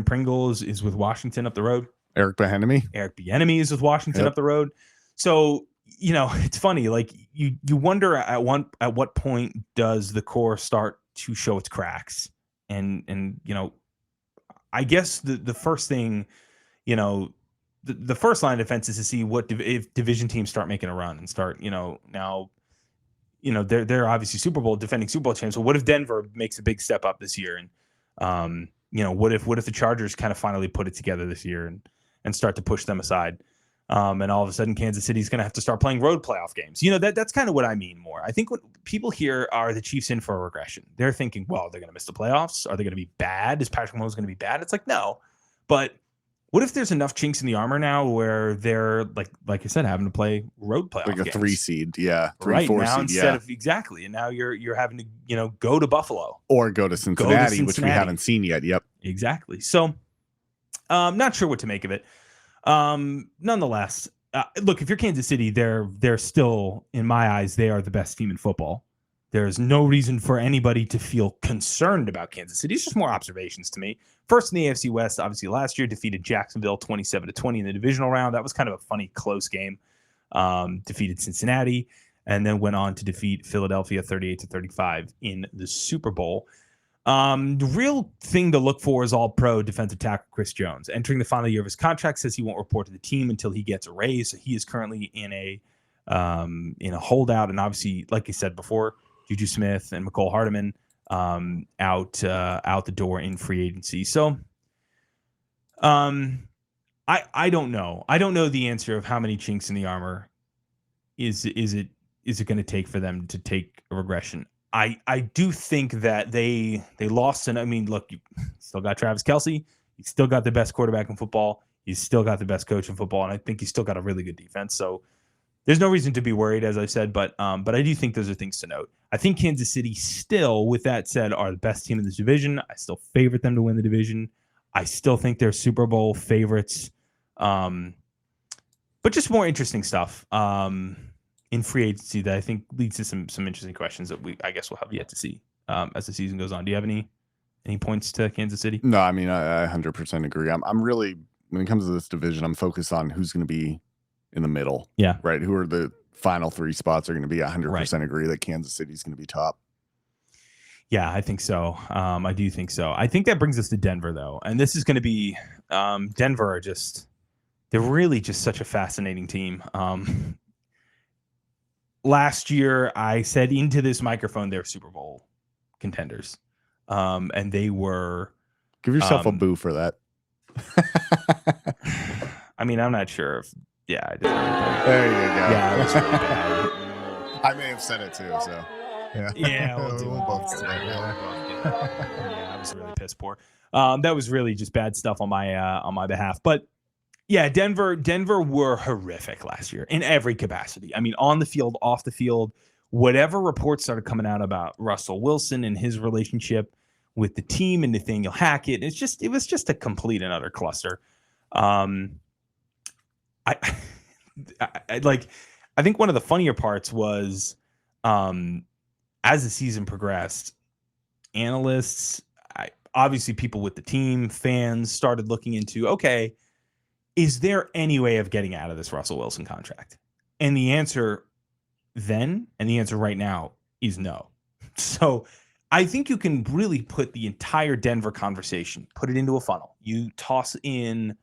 Pringle is with Washington up the road. Eric Bieniemy is with Washington up the road. So, it's funny. Like you wonder at what point does the core start to show its cracks? And I guess the first thing, the first line of defense is to see if division teams start making a run and start, now, they're obviously defending Super Bowl champs. So what if Denver makes a big step up this year? And, what if the Chargers kind of finally put it together this year and start to push them aside? And all of a sudden Kansas City's going to have to start playing road playoff games. That's kind of what I mean more. I think what people here are the Chiefs in for a regression. They're thinking, well, they're going to miss the playoffs. Are they going to be bad? Is Patrick Mahomes going to be bad? It's like, no. But what if there's enough chinks in the armor now where they're like I said, having to play road playoff games? Like a 3 seed, yeah, 3-4 right, now seed, instead of exactly, and now you're having to go to Buffalo or go to Cincinnati, which we haven't seen yet. Yep, exactly. So, not sure what to make of it. Nonetheless, look, if you're Kansas City, they're still, in my eyes, they are the best team in football. There's no reason for anybody to feel concerned about Kansas City. It's just more observations to me. First in the AFC West, obviously last year, defeated Jacksonville 27-20 in the divisional round. That was kind of a funny, close game. Defeated Cincinnati, and then went on to defeat Philadelphia 38-35 in the Super Bowl. The real thing to look for is all-pro defensive tackle Chris Jones. Entering the final year of his contract, says he won't report to the team until he gets a raise. So he is currently in a holdout, and obviously, like I said before, Juju Smith and McCole Hardman out the door in free agency. So, I don't know. I don't know the answer of how many chinks in the armor is it going to take for them to take a regression. I do think that they lost, and I mean, look, you still got Travis Kelce, you still got the best quarterback in football, you still got the best coach in football, and I think you still got a really good defense. So there's no reason to be worried, as I said, but I do think those are things to note. I think Kansas City still, with that said, are the best team in this division. I still favorite them to win the division. I still think they're Super Bowl favorites. But just more interesting stuff in free agency that I think leads to some interesting questions that I guess we'll have yet to see as the season goes on. Do you have any points to Kansas City? No, I mean, I 100% agree. I'm really, when it comes to this division, I'm focused on who's going to be in the middle. Yeah. Right. Who are the final 3 spots are going to be. 100% agree that Kansas City is going to be top. Yeah, I think so. I do think so. I think that brings us to Denver, though. And this is going to be Denver they're really just such a fascinating team. Last year, I said into this microphone, they're Super Bowl contenders. And they were. Give yourself a boo for that. I mean, I'm not sure if. Yeah, I did. There you go. Yeah, it was really bad. I may have said it too, so. Yeah, we'll both say that. Yeah, I was really piss poor. That was really just bad stuff on my behalf. But yeah, Denver were horrific last year in every capacity. I mean, on the field, off the field, whatever reports started coming out about Russell Wilson and his relationship with the team and Nathaniel Hackett, it was just a complete and utter cluster. I think one of the funnier parts was as the season progressed, analysts, obviously people with the team, fans started looking into, okay, is there any way of getting out of this Russell Wilson contract? And the answer then and the answer right now is no. So I think you can really put the entire Denver conversation, put it into a funnel. You toss in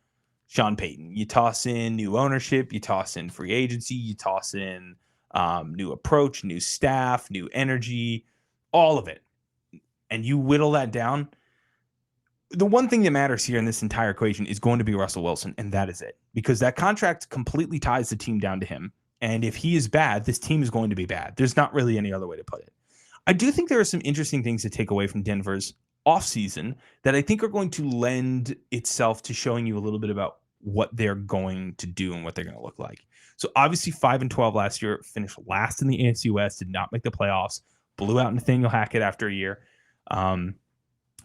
Sean Payton, you toss in new ownership, you toss in free agency, you toss in new approach, new staff, new energy, all of it. And you whittle that down. The one thing that matters here in this entire equation is going to be Russell Wilson, and that is it. Because that contract completely ties the team down to him. And if he is bad, this team is going to be bad. There's not really any other way to put it. I do think there are some interesting things to take away from Denver's offseason that I think are going to lend itself to showing you a little bit about what they're going to do and what they're going to look like. So obviously 5-12 last year, finished last in the AFC West, did not make the playoffs, blew out Nathaniel Hackett after a year.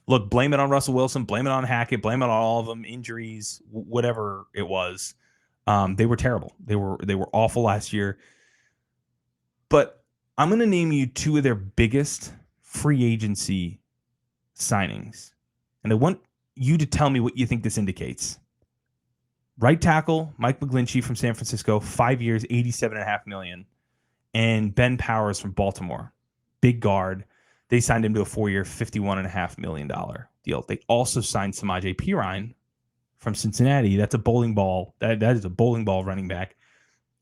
Look, blame it on Russell Wilson, blame it on Hackett, blame it on all of them, injuries, whatever it was. They were terrible. They were awful last year. But I'm going to name you two of their biggest free agency signings. And I want you to tell me what you think this indicates. Right tackle, Mike McGlinchey from San Francisco, 5 years, $87.5 million. And Ben Powers from Baltimore, big guard. They signed him to a 4-year, $51.5 million deal. They also signed Samaje Perine from Cincinnati. That's a bowling ball. That is a bowling ball running back.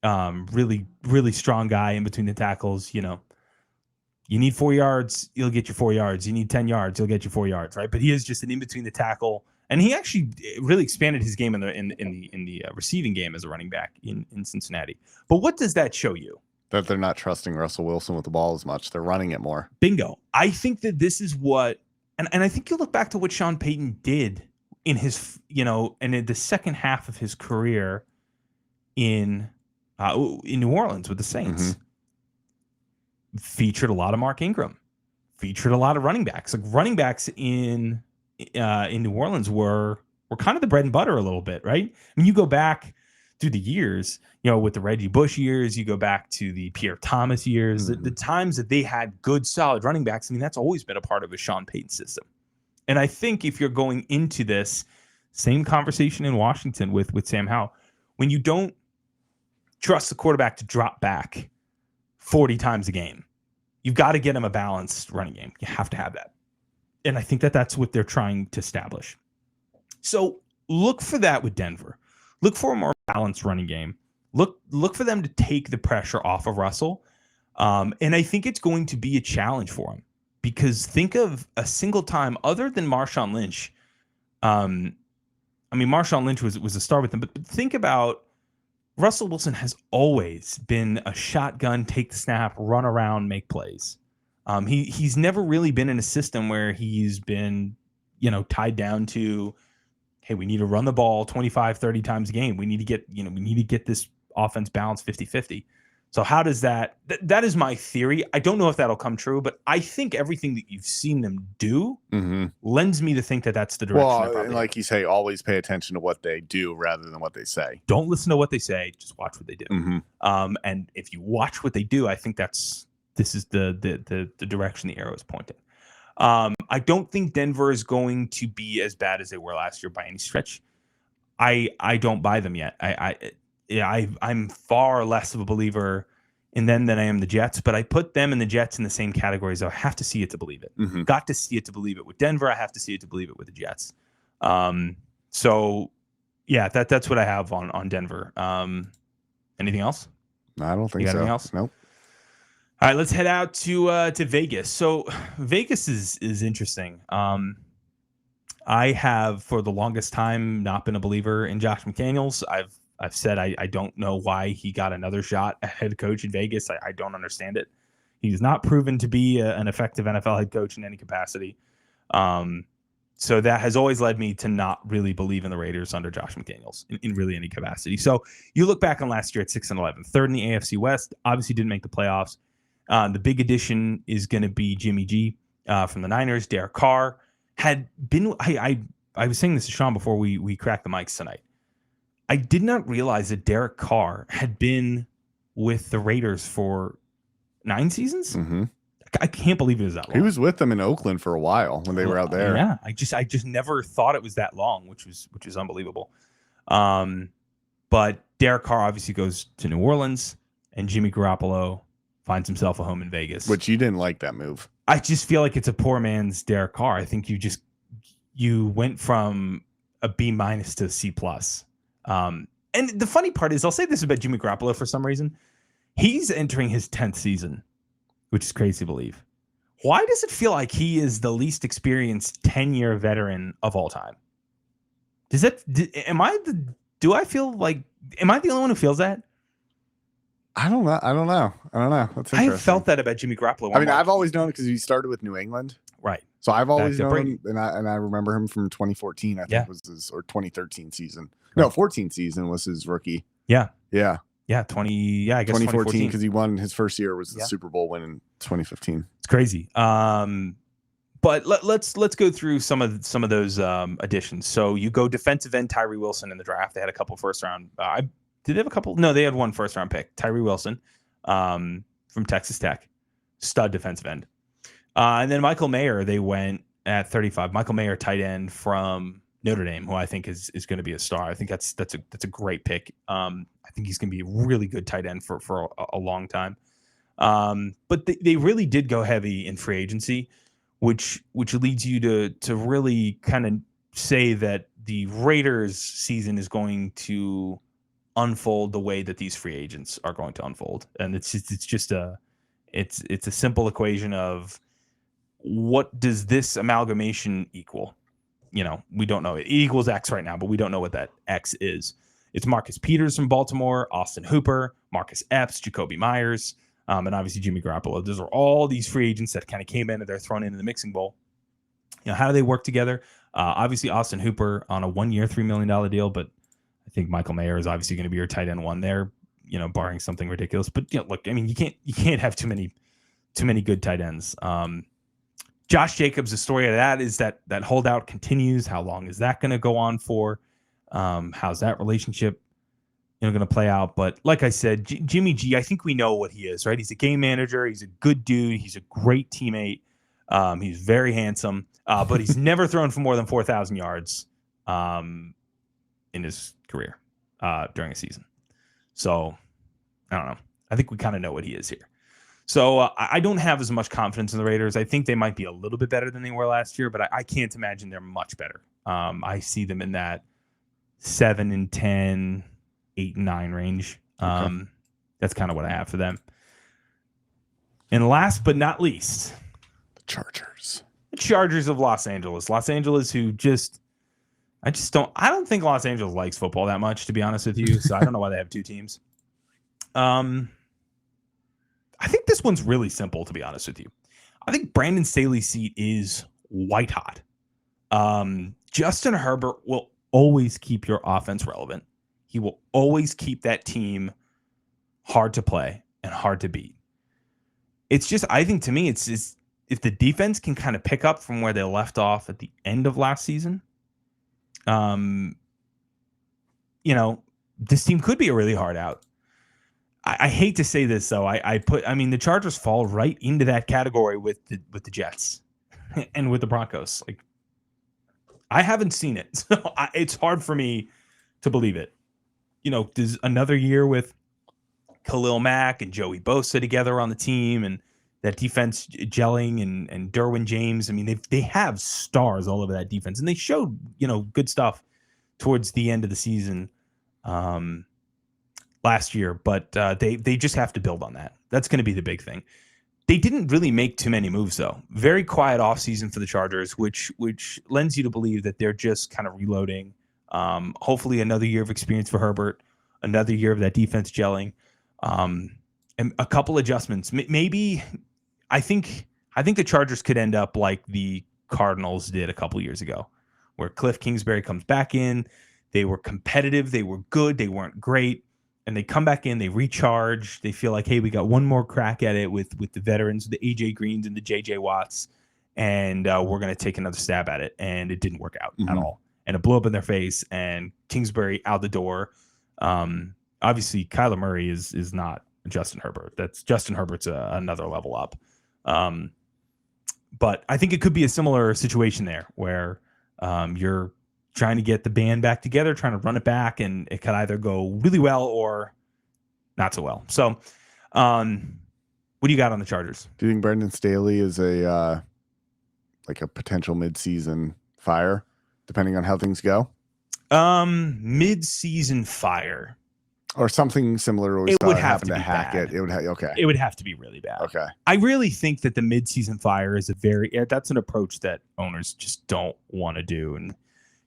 Really, really strong guy in between the tackles. You know, you need 4 yards, you'll get your 4 yards. You need 10 yards, you'll get your 4 yards, right? But he is just an in between the tackle, and he actually really expanded his game in the receiving game as a running back in Cincinnati. But what does that show you? That they're not trusting Russell Wilson with the ball as much. They're running it more. Bingo. I think that this is what, and I think you look back to what Sean Payton did in his, and in the second half of his career in New Orleans with the Saints. Mm-hmm. Featured a lot of Mark Ingram, featured a lot of running backs. Like running backs in New Orleans were kind of the bread and butter a little bit, right? I mean, you go back through the years, with the Reggie Bush years, you go back to the Pierre Thomas years, the times that they had good, solid running backs. I mean, that's always been a part of a Sean Payton system. And I think if you're going into this same conversation in Washington with Sam Howell, when you don't trust the quarterback to drop back 40 times a game, you've got to get him a balanced running game. You have to have that. And I think that that's what they're trying to establish. So look for that with Denver. Look for a more balanced running game. Look for them to take the pressure off of Russell. And I think it's going to be a challenge for him, because think of a single time other than Marshawn Lynch. Marshawn Lynch was a star with them, but think about Russell Wilson has always been a shotgun, take the snap, run around, make plays. He's never really been in a system where he's been, tied down to, hey, we need to run the ball 25, 30 times a game. We need to get this offense balanced 50-50. So how does that is my theory. I don't know if that'll come true, but I think everything that you've seen them do lends me to think that that's the direction. Well, and like you say, always pay attention to what they do rather than what they say. Don't listen to what they say, just watch what they do. And if you watch what they do, I think this is the direction the arrow is pointing. I don't think Denver is going to be as bad as they were last year by any stretch. I don't buy them yet. I'm far less of a believer in them than I am the Jets, but I put them and the Jets in the same categories. So I have to see it to believe it. Got to see it to believe it with Denver. I have to see it to believe it with the Jets. So yeah, that's what I have on Denver. Anything else? I don't think you got so. Anything else? Nope. All right, let's head out to Vegas. So Vegas is interesting. I have for the longest time not been a believer in Josh McDaniels. I've said I don't know why he got another shot at head coach in Vegas. I don't understand it. He's not proven to be an effective NFL head coach in any capacity. So that has always led me to not really believe in the Raiders under Josh McDaniels in really any capacity. So you look back on last year at 6-11, third in the AFC West, obviously didn't make the playoffs. The big addition is going to be Jimmy G from the Niners. Derek Carr had been. I was saying this to Sean before we cracked the mics tonight. I did not realize that Derek Carr had been with the Raiders for 9 seasons. I can't believe it was that long. He was with them in Oakland for a while when they were out there. Yeah, I just never thought it was that long, which is unbelievable. But Derek Carr obviously goes to New Orleans, and Jimmy Garoppolo finds himself a home in Vegas. Which you didn't like that move. I just feel like it's a poor man's Derek Carr. I think you went from a B- to a C+. And the funny part is, I'll say this about Jimmy Garoppolo for some reason. He's entering his 10th season, which is crazy to believe. Why does it feel like he is the least experienced 10-year veteran of all time? Am I the only one who feels that? I don't know. That's interesting. I have felt that about Jimmy Garoppolo. I mean, I've always known it because he started with New England. Right. So I've always known Brady. him, and I remember him from 2014, I think was his, or 2013 season. Right. No, 14 season was his rookie. Yeah. Yeah. Yeah, I guess 2014 because he won his first year was the Super Bowl win in 2015. It's crazy. But let's go through some of those additions. So you go defensive end Tyree Wilson in the draft. They had a couple first round. Did they have a couple? No, they had one first round pick. Tyree Wilson from Texas Tech, stud defensive end. And then Michael Mayer, they went at 35. Michael Mayer, tight end from Notre Dame, who I think is going to be a star. I think that's a great pick. I think he's going to be a really good tight end for a long time. But they really did go heavy in free agency, which leads you to really kind of say that the Raiders season is going to unfold the way that these free agents are going to unfold. And it's a simple equation of what does this amalgamation equal? We don't know. It equals X right now, but we don't know what that X is. It's Marcus Peters from Baltimore, Austin Hooper, Marcus Epps, Jacoby Myers, and obviously Jimmy Garoppolo. Those are all these free agents that kind of came in and they're thrown into the mixing bowl. How do they work together? Obviously Austin Hooper on a 1-year, $3 million deal, but I think Michael Mayer is obviously going to be your tight end one there, barring something ridiculous. But look, I mean, you can't have too many good tight ends. Josh Jacobs, the story of that is that holdout continues. How long is that going to go on for? How's that relationship going to play out? But like I said, Jimmy G, I think we know what he is, right? He's a game manager. He's a good dude. He's a great teammate. He's very handsome, but he's never thrown for more than 4,000 yards in his career during a season. So I don't know. I think we kind of know what he is here. So I don't have as much confidence in the Raiders. I think they might be a little bit better than they were last year, but I can't imagine they're much better. I see them in that 7-10, 8-9 range. Okay. That's kind of what I have for them. And last but not least, the Chargers. The Chargers of Los Angeles. Los Angeles, who I don't think Los Angeles likes football that much, to be honest with you. So I don't know why they have two teams. I think this one's really simple, to be honest with you. I think Brandon Staley's seat is white hot. Justin Herbert will always keep your offense relevant. He will always keep that team hard to play and hard to beat. It's just, I think to me, it's if the defense can kind of pick up from where they left off at the end of last season, this team could be a really hard out. I hate to say this, though. The Chargers fall right into that category with the Jets and with the Broncos. Like, I haven't seen it, so it's hard for me to believe it. There's another year with Khalil Mack and Joey Bosa together on the team, and that defense gelling and Derwin James. I mean, they have stars all over that defense, and they showed good stuff towards the end of the season. Last year, but they just have to build on that. That's going to be the big thing. They didn't really make too many moves, though. Very quiet offseason for the Chargers, which lends you to believe that they're just kind of reloading. Hopefully another year of experience for Herbert, another year of that defense gelling, and a couple adjustments. Maybe I think the Chargers could end up like the Cardinals did a couple years ago, where Cliff Kingsbury comes back in. They were competitive. They were good. They weren't great. And they come back in, they recharge. They feel like, hey, we got one more crack at it with the veterans, the AJ Greens and the JJ Watts, and we're going to take another stab at it. And it didn't work out at all. And it blew up in their face, and Kingsbury out the door. Obviously, Kyler Murray is not Justin Herbert. Justin Herbert's another level up. But I think it could be a similar situation there where you're trying to get the band back together, trying to run it back, and it could either go really well or not so well. So with What do you got on the Chargers? Do you think Brendan Staley is a potential midseason fire, depending on how things go? Mid-season fire. Or something similar. It would have to be Hackett. bad. It would okay. It would have to be really bad. Okay. I really think that the mid-season fire is that's an approach that owners just don't want to do, and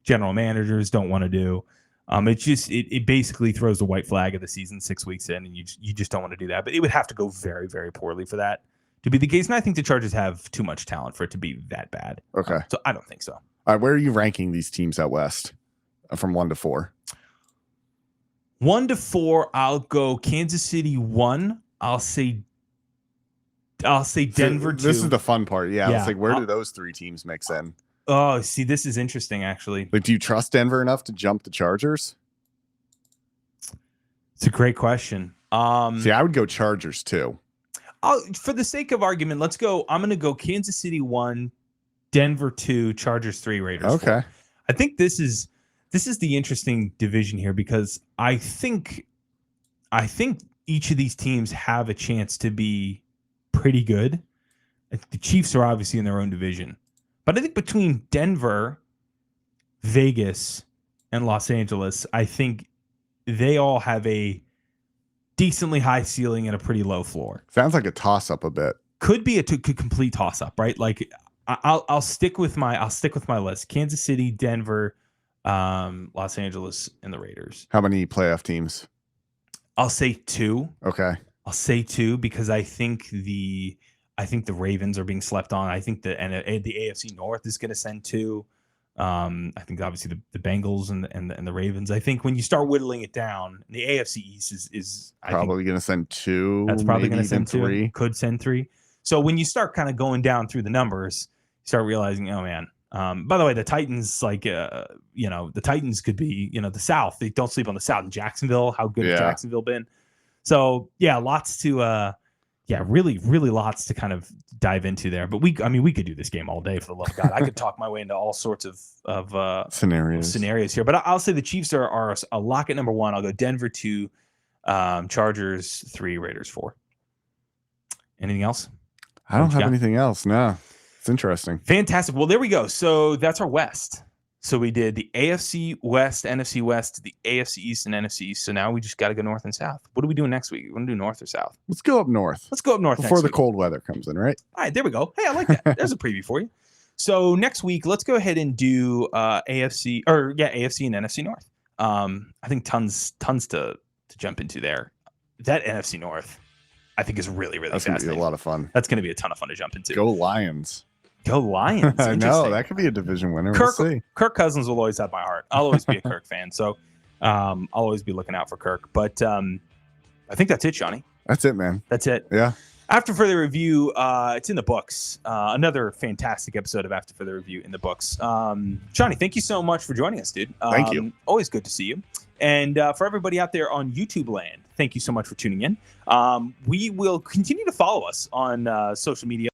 general managers don't want to do. It basically throws the white flag of the season 6 weeks in, and you just don't want to do that. But it would have to go very, very poorly for that to be the case. And I think the Chargers have too much talent for it to be that bad. Okay. So I don't think so. All right, where are you ranking these teams out west from 1 to 4? 1 to 4, I'll go Kansas City 1. I'll say Denver 2. This is the fun part. Yeah. Yeah. It's like, where do those 3 teams mix in? Oh, see, this is interesting, actually. Like, do you trust Denver enough to jump the Chargers? It's a great question. See, I would go Chargers too. For the sake of argument, let's go. I'm going to go Kansas City 1, Denver 2, Chargers 3, Raiders 4. Okay. I think this is the interesting division here because I think each of these teams have a chance to be pretty good. The Chiefs are obviously in their own division, but I think between Denver, Vegas, and Los Angeles, I think they all have a decently high ceiling and a pretty low floor. Sounds like a toss-up a bit. Could be a complete toss-up, right? Like I'll stick with my list: Kansas City, Denver, Los Angeles, and the Raiders. How many playoff teams? I'll say 2. Okay. I'll say 2 because I think the Ravens are being slept on. I think the AFC North is going to send 2. I think obviously the Bengals and the Ravens. I think when you start whittling it down, the AFC East is probably going to send 2. That's probably going to send 2. 3. Could send 3. So when you start kind of going down through the numbers, you start realizing, oh man. By the way, the Titans, the Titans could be, the South. They don't sleep on the South. In Jacksonville, how good has Jacksonville been? So yeah, lots to really, really lots to kind of dive into there. But we could do this game all day, for the love of God. I could talk my way into all sorts of scenarios here. But I'll say the Chiefs are a lock at number 1. I'll go Denver 2, Chargers 3, Raiders 4. Anything else? I don't have anything else. No. It's interesting. Fantastic. Well, there we go. So that's our West. So we did the AFC West, NFC West, the AFC East, and NFC East. So now we just got to go north and south. What are we doing next week? You want to do north or south? Let's go up north. Let's go up north before next the week. Cold weather comes in, right? All right, there we go. Hey, I like that. There's a preview for you. So next week, let's go ahead and do AFC and NFC North. I think tons to jump into there. That NFC North, I think, is really, really fascinating. That's going to be a lot of fun. That's going to be a ton of fun to jump into. Go Lions. Go Lions. I know. That could be a division winner. We'll see. Kirk Cousins will always have my heart. I'll always be a Kirk fan. So I'll always be looking out for Kirk. But I think that's it, Shawnee. That's it, man. That's it. Yeah. After Further Review, it's in the books. Another fantastic episode of After Further Review in the books. Shawnee, thank you so much for joining us, dude. Thank you. Always good to see you. And for everybody out there on YouTube land, thank you so much for tuning in. We will continue to follow us on social media.